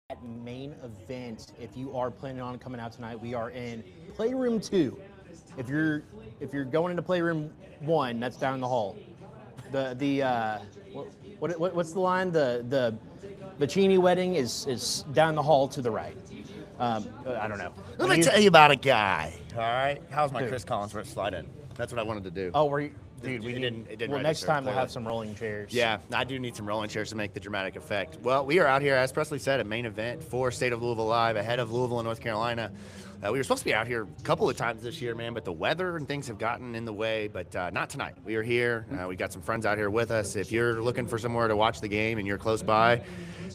at Main Event. If you are planning on coming out tonight, we are in Playroom 2. If you're going into Playroom 1, that's down in the hall. What's the line? The Bacini wedding is down the hall to the right. I don't know. Let me tell you about a guy. All right, how's my Dude. Chris Collinsworth slide in? That's what I wanted to do. Oh, were you? Dude, It didn't well, next register, time we'll clearly. have some rolling chairs. Yeah, I do need some rolling chairs to make the dramatic effect. Well, we are out here, as Presley said, at Main Event for State of Louisville Live, ahead of Louisville and North Carolina. We were supposed to be out here a couple of times this year, man, but the weather and things have gotten in the way, but not tonight. We are here. We got some friends out here with us. If you're looking for somewhere to watch the game and you're close by,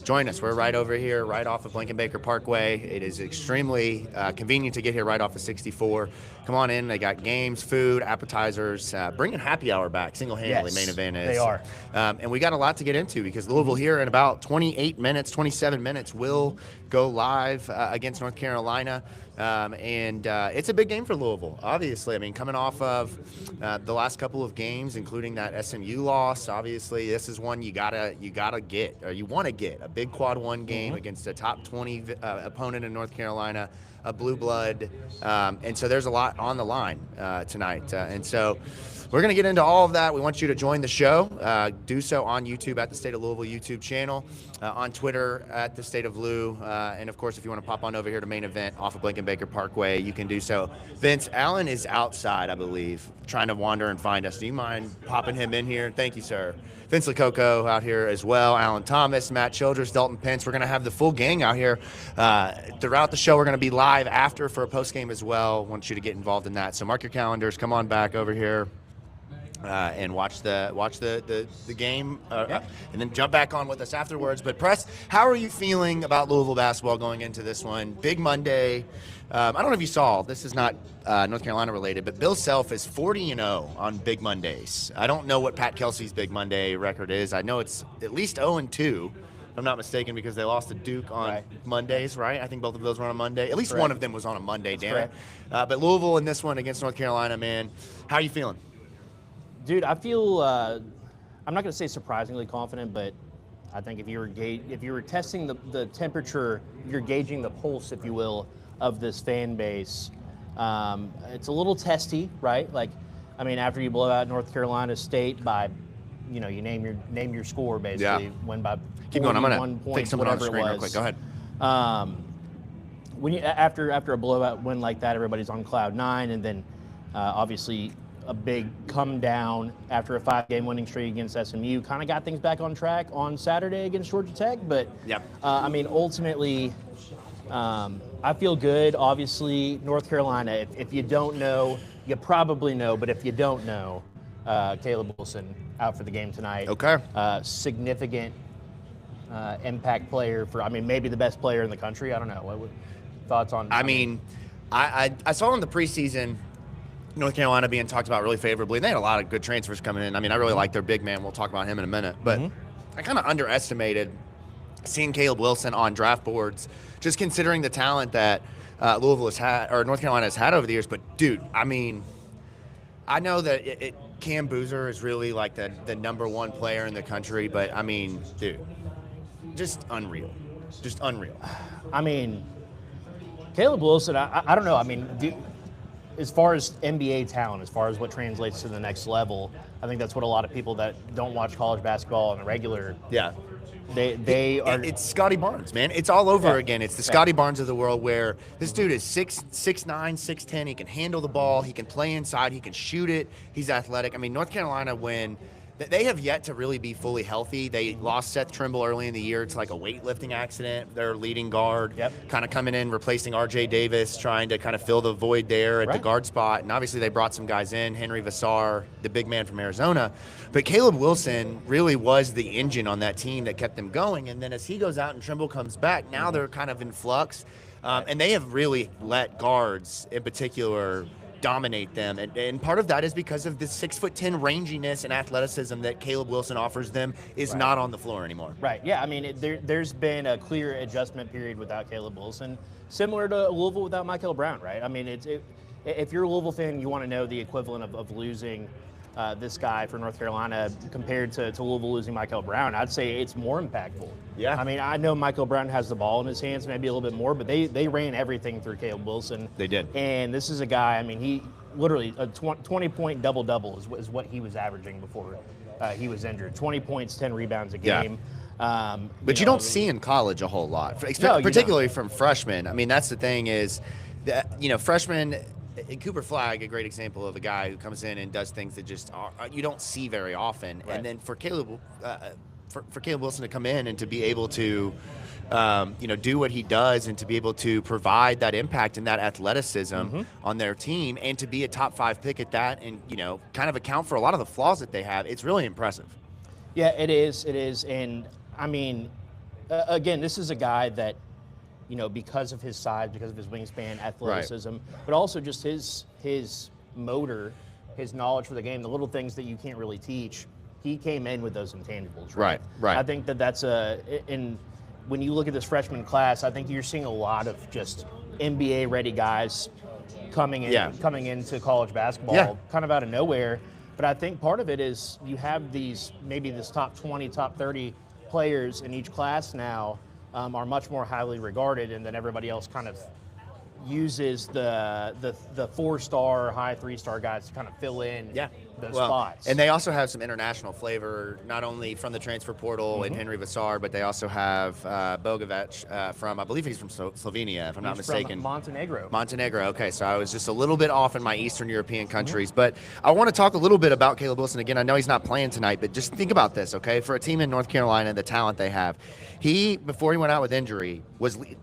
join us. We're right over here, right off of Blankenbaker Parkway. It is extremely convenient to get here right off of 64. Come on in. They got games, food, appetizers. Bringing happy hour back single-handedly. Yes, Main Event is. they are. And we got a lot to get into because Louisville here in about 28 minutes, 27 minutes will go live against North Carolina. And it's a big game for Louisville, obviously. I mean, coming off of the last couple of games, including that SMU loss, obviously this is one you gotta get, or you want to get a big quad one game against a top 20 opponent in North Carolina, a blue blood, and so there's a lot on the line tonight, and so we're going to get into all of that. We want you to join the show. Do so on YouTube at the State of Louisville YouTube channel, on Twitter at the State of Lou, and of course, if you want to pop on over here to Main Event off of Blankenbaker Parkway, you can do so. Vince Allen is outside, I believe, trying to wander and find us. Do you mind popping him in here? Thank you, sir. Vince Lococo out here as well, Alan Thomas, Matt Childress, Dalton Pence. We're going to have the full gang out here throughout the show. We're going to be live after for a post game as well. Want you to get involved in that. So mark your calendars. Come on back over here. And watch the game, and then jump back on with us afterwards. But Press, how are you feeling about Louisville basketball going into this one? Big Monday. I don't know if you saw. This is not North Carolina related, but Bill Self is 40-0 on Big Mondays. I don't know what Pat Kelsey's Big Monday record is. I know it's at least 0-2. If I'm not mistaken, because they lost to Duke on Mondays, right? I think both of those were on a Monday. At least one of them was on a Monday, damn it. But Louisville in this one against North Carolina, man. How are you feeling? Dude, I feel I'm not going to say surprisingly confident, but I think if you were testing the temperature, you're gauging the pulse, if you will, of this fan base. It's a little testy, right? Like, I mean, after you blow out North Carolina State by, you name your score basically, win by 41 Keep going. I'm going to points, take someone on the whatever screen it real was. quick. Go ahead. When you after a blowout win like that, everybody's on cloud nine, and then obviously a big come down after a 5-game winning streak against SMU. Kind of got things back on track on Saturday against Georgia Tech, but I mean, ultimately, I feel good. Obviously, North Carolina, if you don't know, you probably know, but if you don't know, Caleb Wilson out for the game tonight. Okay. Significant impact player for, I mean, maybe the best player in the country. I don't know. What thoughts on? I mean, I saw in the preseason North Carolina being talked about really favorably. They had a lot of good transfers coming in. I mean, I really like their big man. We'll talk about him in a minute. But I kind of underestimated seeing Caleb Wilson on draft boards, just considering the talent that Louisville has had, or North Carolina has had over the years. But, dude, I mean, I know that Cam Boozer is really like the number one player in the country. But, I mean, dude, just unreal. Just unreal. I mean, Caleb Wilson, I don't know. I mean, as far as NBA talent, as far as what translates to the next level, I think that's what a lot of people that don't watch college basketball on the regular, they are. It's Scotty Barnes, man. It's all over again. It's the Scotty Barnes of the world, where this dude is 6'9", 6'10". He can handle the ball. He can play inside. He can shoot it. He's athletic. I mean, North Carolina, when they have yet to really be fully healthy. They lost Seth Trimble early in the year to like a weightlifting accident. Their leading guard, kind of coming in, replacing R.J. Davis, trying to kind of fill the void there at the guard spot. And obviously they brought some guys in, Henry Vassar, the big man from Arizona. But Caleb Wilson really was the engine on that team that kept them going. And then as he goes out and Trimble comes back, now they're kind of in flux. And they have really let guards in particular dominate them, and part of that is because of the 6'10" ranginess and athleticism that Caleb Wilson offers them is not on the floor anymore. Right. Yeah. I mean, there's been a clear adjustment period without Caleb Wilson, similar to Louisville without Michael Brown. Right. I mean, if you're a Louisville fan, you want to know the equivalent of losing this guy for North Carolina compared to Louisville losing Michael Brown. I'd say it's more impactful. Yeah. I mean, I know Michael Brown has the ball in his hands, maybe a little bit more, but they ran everything through Caleb Wilson. They did. And this is a guy, I mean, he literally a 20-point double-double is what he was averaging before he was injured. 20 points, 10 rebounds a game. But you don't see in college a whole lot, particularly from freshmen. I mean, that's the thing is that, freshmen, Cooper Flagg, a great example of a guy who comes in and does things that just you don't see very often. Right. And then for Caleb Wilson to come in and to be able to, do what he does and to be able to provide that impact and that athleticism on their team and to be a top 5 pick at that and, kind of account for a lot of the flaws that they have, it's really impressive. Yeah, it is. And, I mean, again, this is a guy that, because of his size, because of his wingspan, athleticism, but also just his motor, his knowledge for the game, the little things that you can't really teach, he came in with those intangibles. Right. I think that's and when you look at this freshman class, I think you're seeing a lot of just NBA-ready guys coming into college basketball kind of out of nowhere. But I think part of it is you have maybe this top 20, top 30 players in each class now are much more highly regarded, and then everybody else kind of uses the 4-star, high 3-star guys to kind of fill in those spots. And they also have some international flavor, not only from the transfer portal and Henry Vassar, but they also have Bogovic from, I believe he's from Slovenia, if I'm not mistaken. Montenegro. Okay, so I was just a little bit off in my Eastern European countries. But I want to talk a little bit about Caleb Wilson. Again, I know he's not playing tonight, but just think about this, okay? For a team in North Carolina, the talent they have, he, before he went out with injury,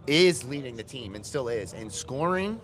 is leading the team and still is in scoring,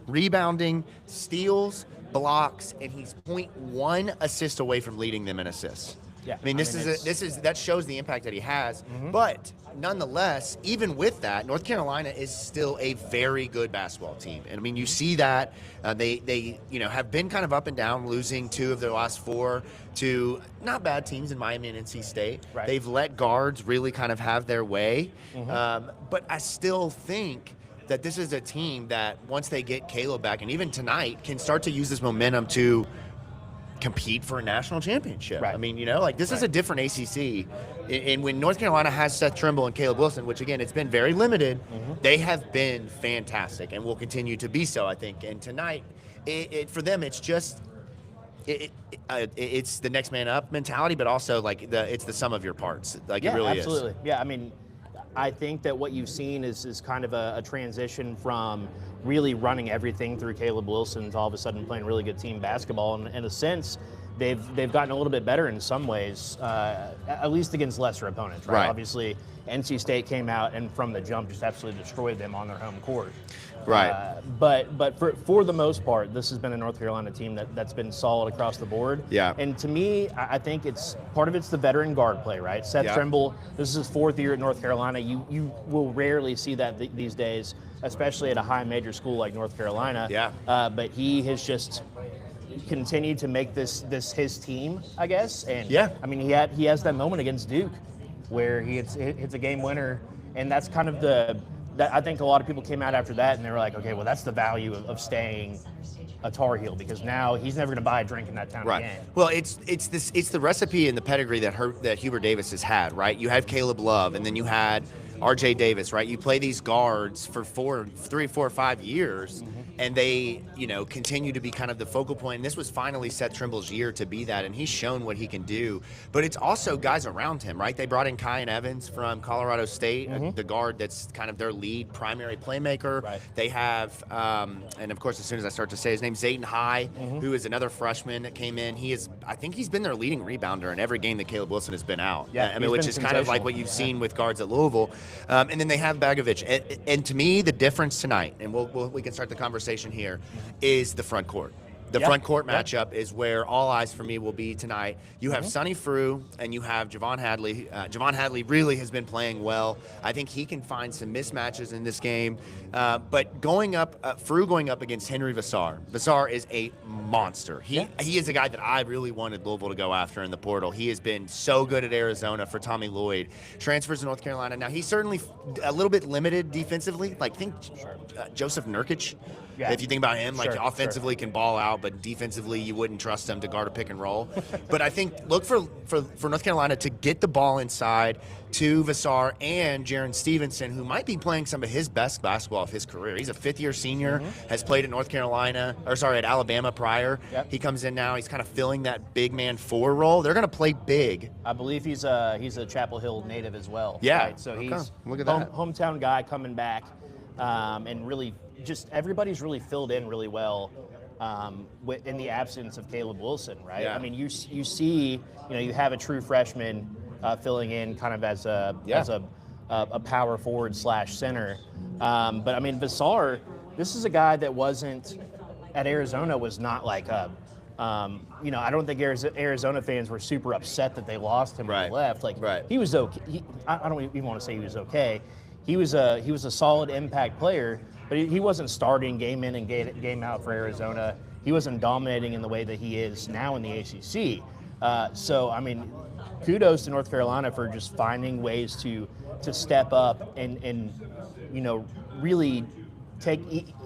rebounding, steals, blocks, and he's 0.1 assist away from leading them in assists. Yeah, I mean, that shows the impact that he has. But nonetheless, even with that, North Carolina is still a very good basketball team. And I mean, you see that they have been kind of up and down, losing 2 of their last 4 to not bad teams in Miami and NC State. Right. They've let guards really kind of have their way. But I still think that this is a team that once they get Caleb back, and even tonight, can start to use this momentum to compete for a national championship. Right. I mean, this is a different ACC. And when North Carolina has Seth Trimble and Caleb Wilson, which again, it's been very limited, they have been fantastic and will continue to be so, I think. And tonight, for them, it's just it's the next man up mentality, but also it's the sum of your parts. It really absolutely. is. Yeah, I mean, I think that what you've seen is kind of a transition from really running everything through Caleb Wilson to all of a sudden playing really good team basketball. And in a sense, they've gotten a little bit better in some ways, at least against lesser opponents. Right? Obviously, NC State came out and from the jump just absolutely destroyed them on their home court. Right. But for the most part, this has been a North Carolina team that's been solid across the board. Yeah. And to me, I think part of it's the veteran guard play, right? Seth Trimble, this is his 4th year at North Carolina. You will rarely see that these days, especially at a high major school like North Carolina. Yeah. But he has just continued to make this his team, I guess. And I mean, he has that moment against Duke where he hits a game winner, and that's kind of that I think a lot of people came out after that and they were like, okay, well, that's the value of staying a Tar Heel, because now he's never going to buy a drink in that town again. Well, it's the recipe and the pedigree that Hubert Davis has had, right? You had Caleb Love, and then you had R.J. Davis, right? You play these guards for 3, 4, 5 years, and they, continue to be kind of the focal point. And this was finally Seth Trimble's year to be that, and he's shown what he can do. But it's also guys around him, right? They brought in Kyan Evans from Colorado State, the guard that's kind of their lead primary playmaker. Right. They have, and of course, as soon as I start to say his name, Zayton High, who is another freshman that came in. I think he's been their leading rebounder in every game that Caleb Wilson has been out. Yeah, I mean, which is kind of like what you've seen with guards at Louisville. And then they have Bogovic. And to me, the difference tonight, and we can start the conversation here, is the front court. The front court matchup is where all eyes for me will be tonight. You have Sonny Frew and you have Javon Hadley. Javon Hadley really has been playing well. I think he can find some mismatches in this game. But Frew going up against Henry Vassar. Vassar is a monster. He is a guy that I really wanted Louisville to go after in the portal. He has been so good at Arizona for Tommy Lloyd. Transfers to North Carolina. Now, he's certainly a little bit limited defensively. Think Joseph Nurkic. Yeah. If you think about him, offensively can ball out, but defensively you wouldn't trust them to guard a pick and roll. But I think look for North Carolina to get the ball inside to Vassar and Jaron Stevenson, who might be playing some of his best basketball of his career. He's a fifth-year senior, has played at Alabama prior. Yep. He comes in now. He's kind of filling that big man 4 role. They're going to play big. I believe he's a Chapel Hill native as well. Yeah. Right? So he's Look at that. hometown guy coming back, and really just everybody's really filled in really well in the absence of Caleb Wilson, right? Yeah. I mean, you see, you have a true freshman filling in kind of as a power forward / center. But I mean, Vassar, this is a guy that wasn't at Arizona, was not like a, I don't think Arizona fans were super upset that they lost him when he left. Like, he was okay. I don't even want to say he was okay. He was a solid impact player, but he wasn't starting game in and game out for Arizona. He wasn't dominating in the way that he is now in the ACC. So, I mean, kudos to North Carolina for just finding ways to step up and really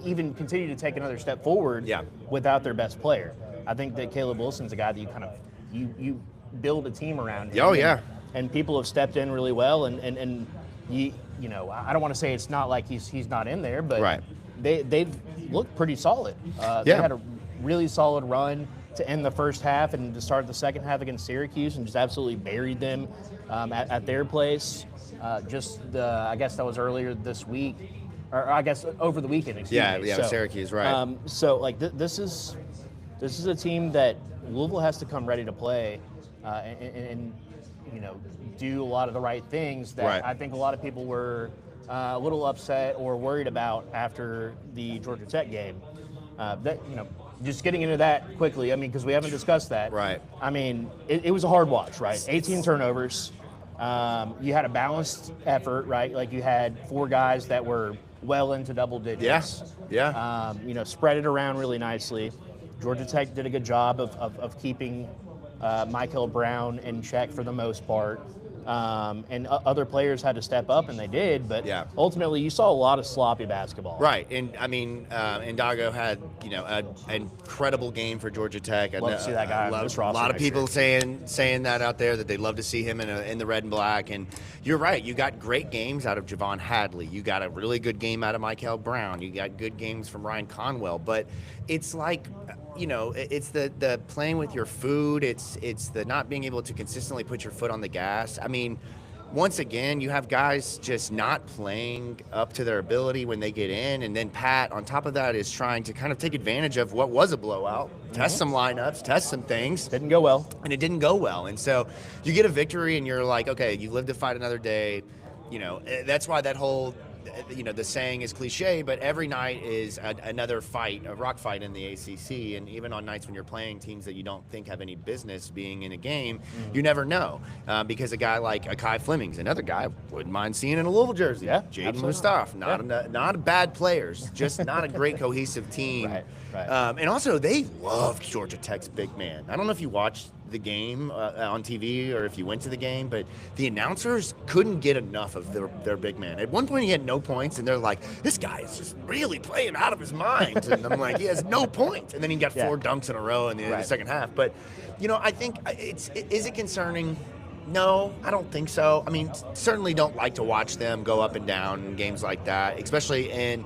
even continue to take another step forward without their best player. I think that Caleb Wilson's a guy that you build a team around him. Oh, yeah. And people have stepped in really well, and I don't want to say it's not like he's not in there, but they've looked pretty solid. They had a really solid run to end the first half and to start the second half against Syracuse, and just absolutely buried them at their place. I guess that was earlier this week, or I guess over the weekend. Excuse me. Yeah, Syracuse, right? So like this is a team that Louisville has to come ready to play, and do a lot of the right things that I think a lot of people were a little upset or worried about after the Georgia Tech game. Just getting into that quickly, I mean, because we haven't discussed that. Right. I mean, it was a hard watch, right? 18 turnovers. You had a balanced effort, right? Like you had 4 guys that were well into double digits. Yeah. Spread it around really nicely. Georgia Tech did a good job of keeping Michael Brown in check for the most part. And other players had to step up, and they did. But ultimately, you saw a lot of sloppy basketball. Right, and I mean, Ndago had an incredible game for Georgia Tech. Love to see that guy. A lot of people saying that out there, that they'd love to see him in the red and black. And you're right, you got great games out of Javon Hadley. You got a really good game out of Michael Brown. You got good games from Ryan Conwell. But it's like, it's the playing with your food. It's the not being able to consistently put your foot on the gas. I mean, once again, you have guys just not playing up to their ability when they get in, and then Pat, on top of that, is trying to kind of take advantage of what was a blowout, test some lineups, test some things. Didn't go well. And it didn't go well. And so you get a victory, and you're like, okay, you live to fight another day. That's why that whole the saying is cliche, but every night is another fight, a rock fight in the ACC. And even on nights when you're playing teams that you don't think have any business being in a game, you never know. Because a guy like Akai Fleming's another guy I wouldn't mind seeing in a Louisville jersey. Yeah, Jaden Mustafa, not bad players, just not a great cohesive team. Right. And also, they loved Georgia Tech's big man. I don't know if you watched the game on TV or if you went to the game, but the announcers couldn't get enough of their big man. At one point, he had no points, and they're like, this guy is just really playing out of his mind. And I'm like, he has no points. And then he got 4 dunks in a row in the second half. But, I think is it concerning? No, I don't think so. I mean, certainly don't like to watch them go up and down in games like that, especially in,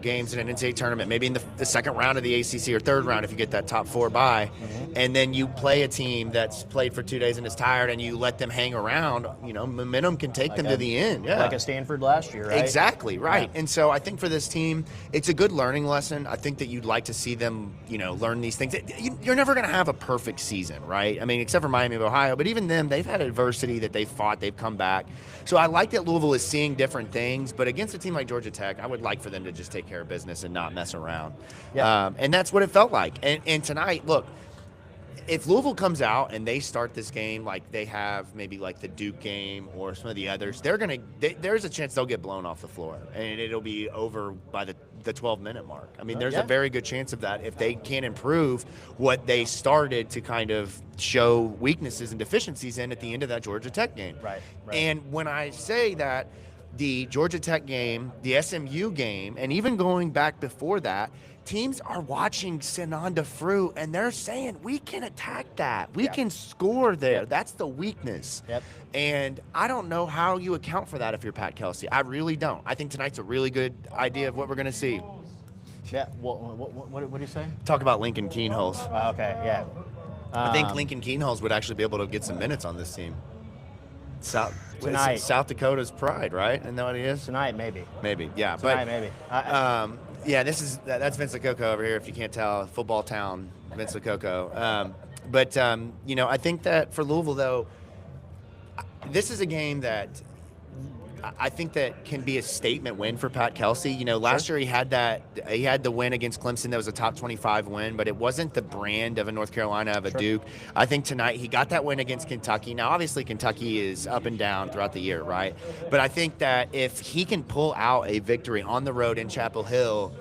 games in an NCAA tournament, maybe in the second round of the ACC or third round if you get that top 4 bye, and then you play a team that's played for 2 days and is tired, and you let them hang around, momentum can take them to the end. Yeah. Like a Stanford last year, right? Exactly, right. Yeah. And so I think for this team, it's a good learning lesson. I think that you'd like to see them, learn these things. You're never going to have a perfect season, right? I mean, except for Miami of Ohio, but even them, they've had adversity that they've fought, they've come back. So I like that Louisville is seeing different things, but against a team like Georgia Tech, I would like for them to just take care of business and not mess around. Yeah. And that's what it felt like. And tonight, look, if Louisville comes out and they start this game like they have maybe like the Duke game or some of the others, there's a chance they'll get blown off the floor, and it'll be over by the 12-minute mark. I mean, there's a very good chance of that if they can't improve what they started to kind of show weaknesses and deficiencies in at the end of that Georgia Tech game. Right. And when I say that, the Georgia Tech game, the SMU game, and even going back before that, teams are watching Sananda Fruit, and they're saying, we can attack that. We can score there. That's the weakness. Yep. And I don't know how you account for that if you're Pat Kelsey. I really don't. I think tonight's a really good idea of what we're going to see. Yeah. What do you say? Talk about Lincoln Keenholz. Okay. Yeah. I think Lincoln Keenholz would actually be able to get some minutes on this team. Tonight. South Dakota's pride, right? Isn't that what he is? Tonight, maybe. Maybe, yeah. Tonight, maybe. Yeah, that's Vince Coco over here. If you can't tell, football town, Vince Coco. I think that for Louisville, though, this is a game that I think that can be a statement win for Pat Kelsey. Last year he had the win against Clemson that was a top 25 win, but it wasn't the brand of a North Carolina, of a Duke. I think tonight he got that win against Kentucky. Now, obviously, Kentucky is up and down throughout the year, right? But I think that if he can pull out a victory on the road in Chapel Hill,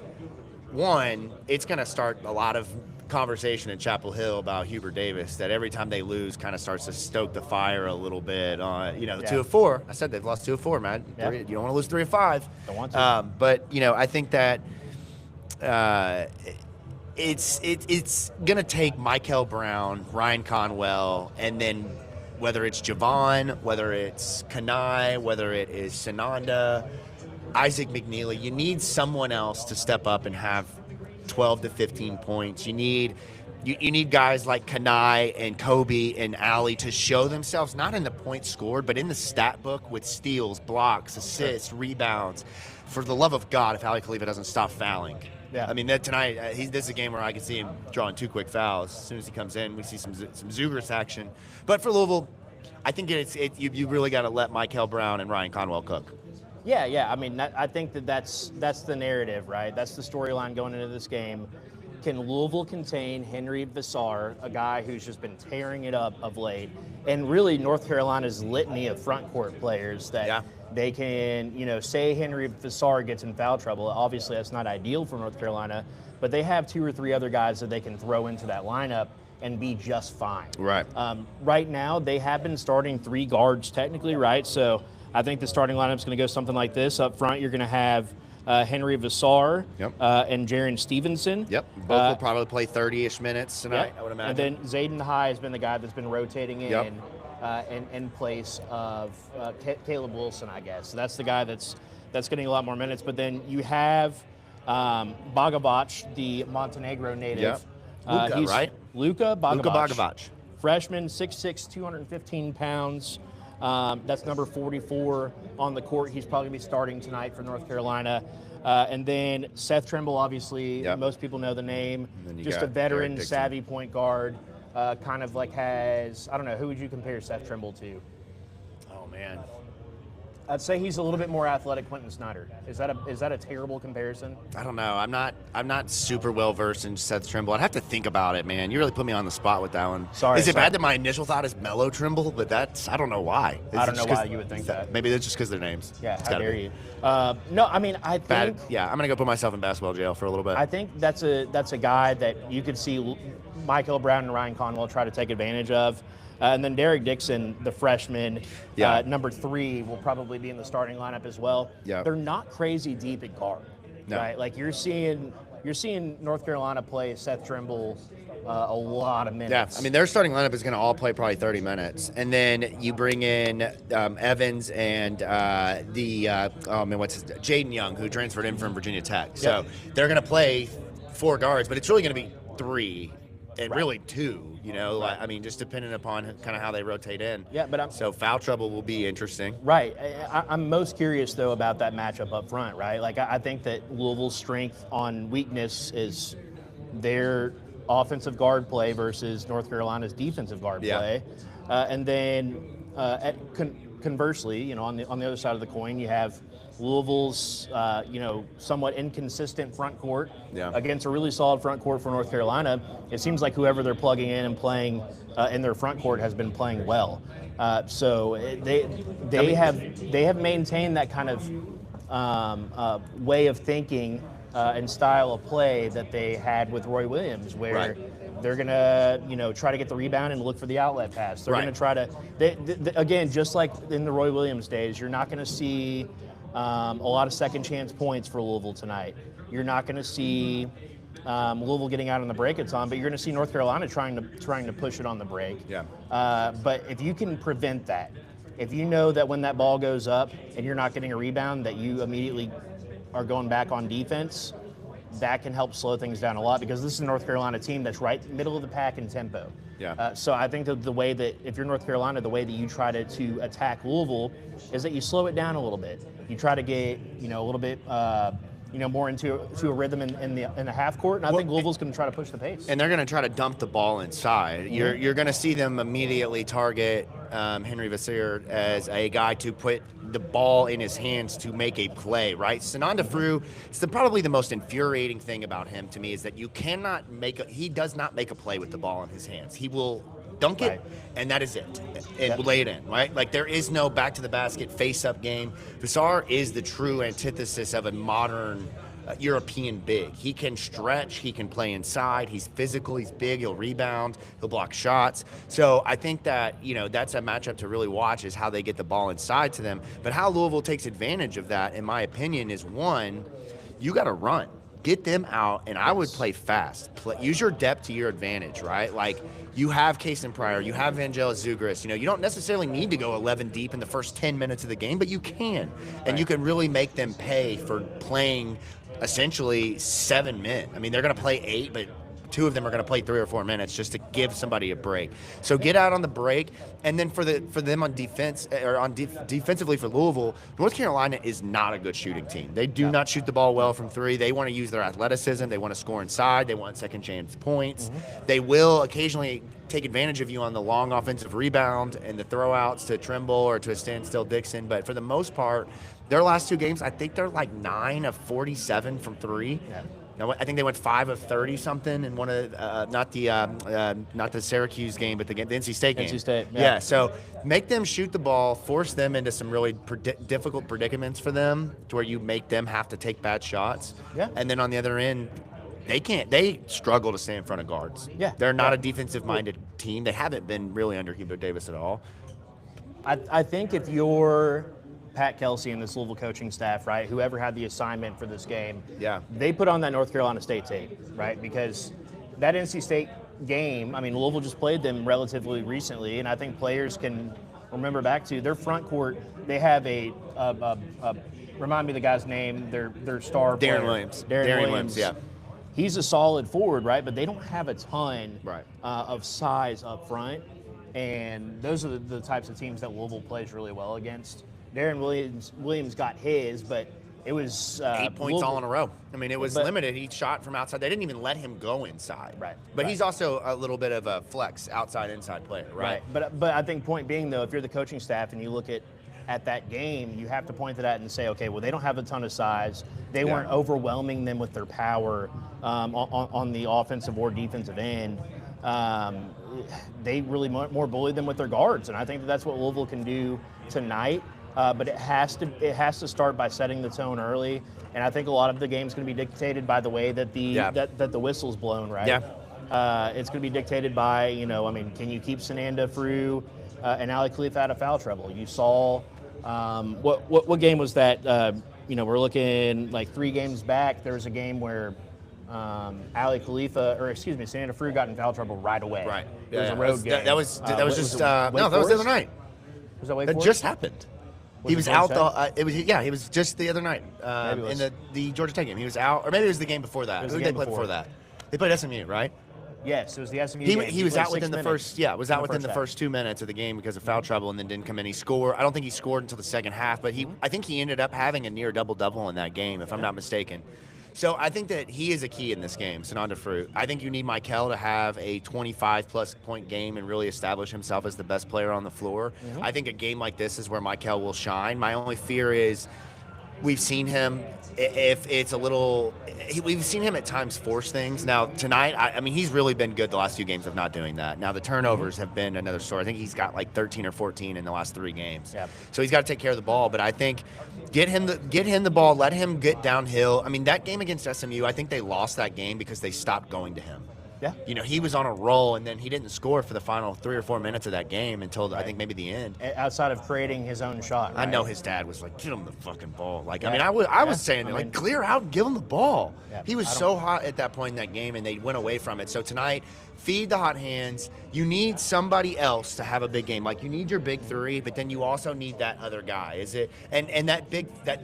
one, it's going to start a lot of conversation in Chapel Hill about Hubert Davis, that every time they lose kind of starts to stoke the fire a little bit on, 2 of 4. I said they've lost 2 of 4, man. Yeah. You don't want to lose 3 of 5. Don't want to. I think that it's going to take Michael Brown, Ryan Conwell, and then whether it's Javon, whether it's Kanai, whether it is Sananda, Isaac McNeely, you need someone else to step up and have 12 to 15 points. You need guys like Kanai and Kobe and Ali to show themselves, not in the points scored, but in the stat book with steals, blocks, assists, rebounds. For the love of God, if Ali Khalifa doesn't stop fouling. Yeah. I mean, tonight, this is a game where I can see him drawing 2 quick fouls. As soon as he comes in, we see some Zugris action. But for Louisville, I think you really got to let Michael Brown and Ryan Conwell cook. Yeah. I mean, I think that's the narrative, right? That's the storyline going into this game. Can Louisville contain Henry Vassar, a guy who's just been tearing it up of late, and really North Carolina's litany of front court players that they can, say Henry Vassar gets in foul trouble. Obviously, that's not ideal for North Carolina, but they have 2 or 3 other guys that they can throw into that lineup and be just fine. Right. Right now, they have been starting 3 guards technically, right? So I think the starting lineup is going to go something like this. Up front, you're going to have Henry Vassar and Jaron Stevenson. Yep. Both will probably play 30-ish minutes tonight, I would imagine. And then Zayden High has been the guy that's been rotating in place of Caleb Wilson, I guess. So that's the guy that's getting a lot more minutes. But then you have Bogovac, the Montenegro native. Yep. Luka, right? Luka Bogovac. Luka Bogovac. Freshman, 6'6", 215 pounds. That's number 44 on the court. He's probably going to be starting tonight for North Carolina. And then Seth Trimble, obviously, most people know the name. Just a veteran, savvy point guard. Kind of like has, I don't know, who would you compare Seth Trimble to? Oh, man. I'd say he's a little bit more athletic Quentin Snyder. Is that a terrible comparison? I don't know. I'm not super well versed in Seth Trimble. I'd have to think about it, man. You really put me on the spot with that one. Sorry. Is it bad that my initial thought is Mellow Trimble? But I don't know why. I don't know why you would think that. Maybe that's just because they're names. Yeah, how dare you? No, I mean, I think. Yeah, I'm gonna go put myself in basketball jail for a little bit. I think that's a guy that you could see Michael Brown and Ryan Conwell try to take advantage of. And then Derek Dixon, the freshman, number 3, will probably be in the starting lineup as well. Yeah. They're not crazy deep at guard, right? Like you're seeing North Carolina play Seth Trimble a lot of minutes. Yeah, I mean their starting lineup is going to all play probably 30 minutes, and then you bring in Evans and Jaden Young, who transferred in from Virginia Tech. So they're going to play 4 guards, but it's really going to be 3 and really 2. I mean, just depending upon kind of how they rotate in. Yeah, but so foul trouble will be interesting. Right. I'm most curious, though, about that matchup up front, right? Like, I think that Louisville's strength on weakness is their offensive guard play versus North Carolina's defensive guard play. And then conversely, on the other side of the coin, you have Louisville's, somewhat inconsistent front court against a really solid front court for North Carolina. It seems like whoever they're plugging in and playing in their front court has been playing well. So they have maintained that kind of way of thinking and style of play that they had with Roy Williams, where they're going to, try to get the rebound and look for the outlet pass. They're going to try to, again, just like in the Roy Williams days, you're not going to see a lot of second chance points for Louisville tonight. You're not going to see Louisville getting out on the break a ton, but you're going to see North Carolina trying to push it on the break. Yeah. But if you can prevent that, if you know that when that ball goes up and you're not getting a rebound, that you immediately are going back on defense, that can help slow things down a lot, because this is a North Carolina team that's right middle of the pack in tempo. Yeah. So I think that the way that, if you're North Carolina, the way that you try to attack Louisville is that you slow it down a little bit. You try to get, a little bit, more into a rhythm in the half court, and I think Louisville's going to try to push the pace. And they're going to try to dump the ball inside. Mm-hmm. You're going to see them immediately target Henry Vasseur as a guy to put the ball in his hands to make a play, right? Sananda Frew, it's probably the most infuriating thing about him to me is that you cannot he does not make a play with the ball in his hands. He will dunk it, and that is it, and lay it in, right? Like, there is no back to the basket face-up game. Vasseur is the true antithesis of a modern European big. He can stretch, he can play inside, he's physical, he's big, he'll rebound, he'll block shots. So I think that, that's a matchup to really watch, is how they get the ball inside to them. But how Louisville takes advantage of that, in my opinion, is one, you got to run. Get them out, and I would play fast. Use your depth to your advantage, right? Like, you have Kason Pryor, you have Vangelis Zugris. You don't necessarily need to go 11 deep in the first 10 minutes of the game, but you can. And you can really make them pay for playing essentially 7 men. I mean, they're going to play 8, but 2 of them are going to play 3 or 4 minutes just to give somebody a break. So get out on the break, and then for them on defense, or defensively for Louisville, North Carolina is not a good shooting team. They do not shoot the ball well from 3. They want to use their athleticism. They want to score inside. They want second chance points. Mm-hmm. They will occasionally take advantage of you on the long offensive rebound and the throwouts to Trimble or to a standstill Dixon. But for the most part, their last 2 games, I think they're like 9 of 47 from 3. Yeah. Now, I think they went 5 of 30 something in one of not the Syracuse game, but the NC State game. NC State, yeah. So make them shoot the ball, force them into some really difficult predicaments for them, to where you make them have to take bad shots. Yeah. And then on the other end, they struggle to stay in front of guards. Yeah. They're not a defensive-minded team. They haven't been really under Hugo Davis at all. I think if you're Pat Kelsey and this Louisville coaching staff, right, whoever had the assignment for this game, they put on that North Carolina State tape, right? Because that NC State game, I mean, Louisville just played them relatively recently, and I think players can remember back to their front court. They have a remind me the guy's name, their star player. Darren Williams, yeah. He's a solid forward, right? But they don't have a ton of size up front, and those are the types of teams that Louisville plays really well against. Darren Williams got his, but it was 8 points all in a row. I mean, it was limited. He shot from outside. They didn't even let him go inside. Right. But he's also a little bit of a flex outside-inside player, right? But I think point being, though, if you're the coaching staff and you look at that game, you have to point to that and say, okay, well, they don't have a ton of size. They weren't overwhelming them with their power on the offensive or defensive end. They really more bullied them with their guards, and I think that's what Louisville can do tonight. But it has to start by setting the tone early, and I think a lot of the game's going to be dictated by the way that the whistle's blown, right? Yeah. It's going to be dictated by, can you keep Sananda Frew and Ali Khalifa out of foul trouble? You saw what game was that? We're looking like 3 games back. There was a game where Sananda Frew got in foul trouble right away. Right. It was a road game. That was the other night. Was that Wake That Forest? just happened. He was out he was just the other night in the Georgia Tech game. He was out, or maybe it was the game before that. Who did they play before that? They played SMU, right? Yes, it was the SMU game. He was out within the first the first 2 minutes of the game because of foul trouble, and then didn't come in. I don't think he scored until the second half, but I think he ended up having a near double-double in that game, if I'm not mistaken. So I think that he is a key in this game, Sananda Frew. I think you need Michael to have a 25-plus point game and really establish himself as the best player on the floor. Mm-hmm. I think a game like this is where Michael will shine. My only fear is we've seen him, we've seen him at times force things. Now, tonight, I mean, he's really been good the last few games of not doing that. Now, the turnovers have been another story. I think he's got like 13 or 14 in the last 3 games. Yep. So he's got to take care of the ball. But I think get him the ball, let him get downhill. I mean, that game against SMU, I think they lost that game because they stopped going to him. Yeah. He was on a roll, and then he didn't score for the final 3 or 4 minutes of that game until I think maybe the end. Outside of creating his own shot, right? I know his dad was like, "Get him the fucking ball." Like, I mean, I was saying, clear out and give him the ball. Yeah, He was so hot at that point in that game, and they went away from it. So tonight, feed the hot hands. You need somebody else to have a big game. Like, you need your big three, but then you also need that other guy. Is it and that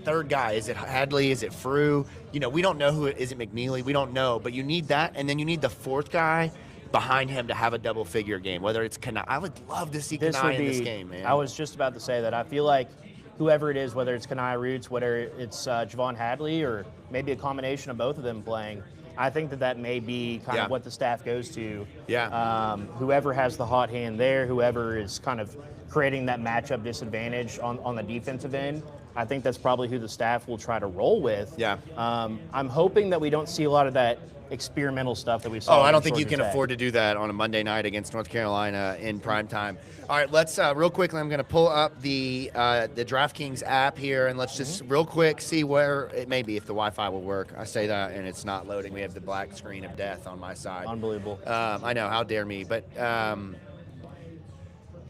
third guy? Is it Hadley? Is it Frew? We don't know who it is. It McNeely? We don't know, but you need that, and then you need the fourth guy behind him to have a double-figure game. Whether it's Kanai, I would love to see Kanai in this game, man. I was just about to say that. I feel like whoever it is, whether it's Kanai Roots, whether it's Javon Hadley, or maybe a combination of both of them playing, I think that may be kind of what the staff goes to. Yeah. Whoever has the hot hand there, whoever is kind of creating that matchup disadvantage on the defensive end, I think that's probably who the staff will try to roll with. Yeah. I'm hoping that we don't see a lot of that experimental stuff that we saw. Oh, I don't think you can afford to do that on a Monday night against North Carolina in prime time. All right, let's real quickly. I'm going to pull up the DraftKings app here, and let's just real quick see where it may be if the Wi-Fi will work. I say that, and it's not loading. We have the black screen of death on my side. Unbelievable. I know. How dare me? But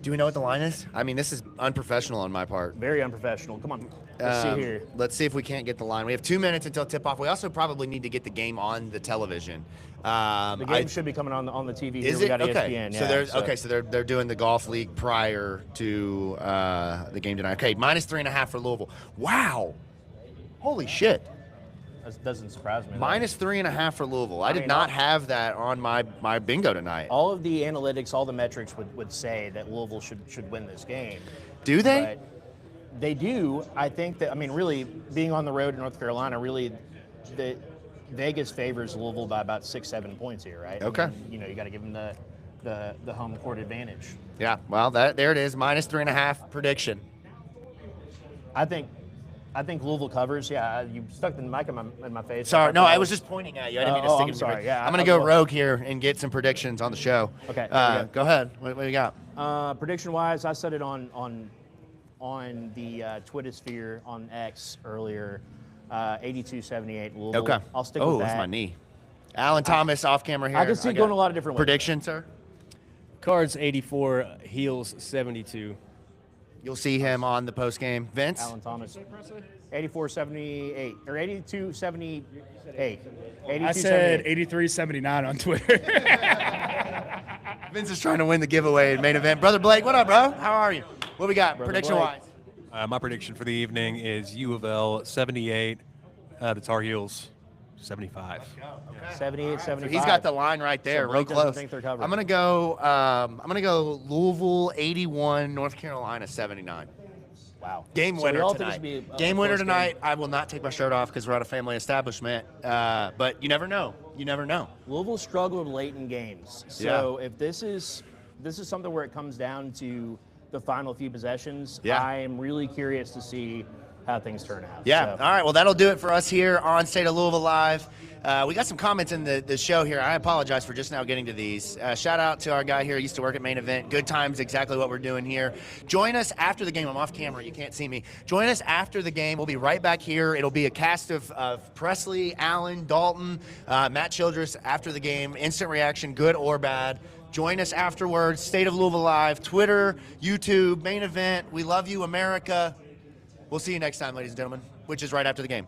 do we know what the line is? I mean, this is unprofessional on my part. Very unprofessional. Come on. Let's see here. Let's see if we can't get the line. We have 2 minutes until tip-off. We also probably need to get the game on the television. The game should be coming on the TV. Is here. it? We got Okay. ESPN. So they're doing the golf league prior to the game tonight. Okay, -3.5 for Louisville. Wow. Holy shit. That doesn't surprise me. -3.5 for Louisville. I did not have that on my bingo tonight. All of the analytics, all the metrics would say that Louisville should win this game. Do they? But they do. I think that, really, being on the road in North Carolina, really, the Vegas favors Louisville by about 6-7 points here, right? Okay. You got to give them the home court advantage. Yeah. Well, there it is. -3.5 prediction. I think Louisville covers. Yeah, you stuck the mic in my face. Sorry, no, I was just pointing at you. I didn't mean to stick it in your face. Yeah, I'm going to go rogue here and get some predictions on the show. Okay. Go ahead. What do you got? Prediction-wise, I said it on the Twitter sphere on X earlier. 82-78 Louisville. Okay. I'll stick with that. Oh, that's my knee. Alan Thomas off camera here. I can see going a lot of different ways. Prediction, sir? Cards 84, Heels 72. You'll see him on the post game. Vince? Alan Thomas. 84-78 or 82-78. I said 83-79 on Twitter. Vince is trying to win the giveaway in main event. Brother Blake, what up, bro? How are you? What we got, prediction-wise? My prediction for the evening is U of L 78, the Tar Heels 75. 78-75. He's got the line right there, real close. I'm gonna go Louisville 81, North Carolina 79. Wow. Game So winner we all tonight. think it should be a Game winner close game. tonight. I will not take my shirt off because we're at a family establishment. But you never know. You never know. Louisville struggled late in games. So if this is something where it comes down to the final few possessions, I am really curious to see how things turn out. Yeah. So. All right. Well, that'll do it for us here on State of Louisville Live. We got some comments in the show here. I apologize for just now getting to these. Shout out to our guy here who used to work at Main Event. Good times, exactly what we're doing here. Join us after the game. I'm off camera. You can't see me. Join us after the game. We'll be right back here. It'll be a cast of Presley, Allen, Dalton, Matt Childress after the game. Instant reaction, good or bad. Join us afterwards. State of Louisville Live, Twitter, YouTube, Main Event. We love you, America. We'll see you next time, ladies and gentlemen, which is right after the game.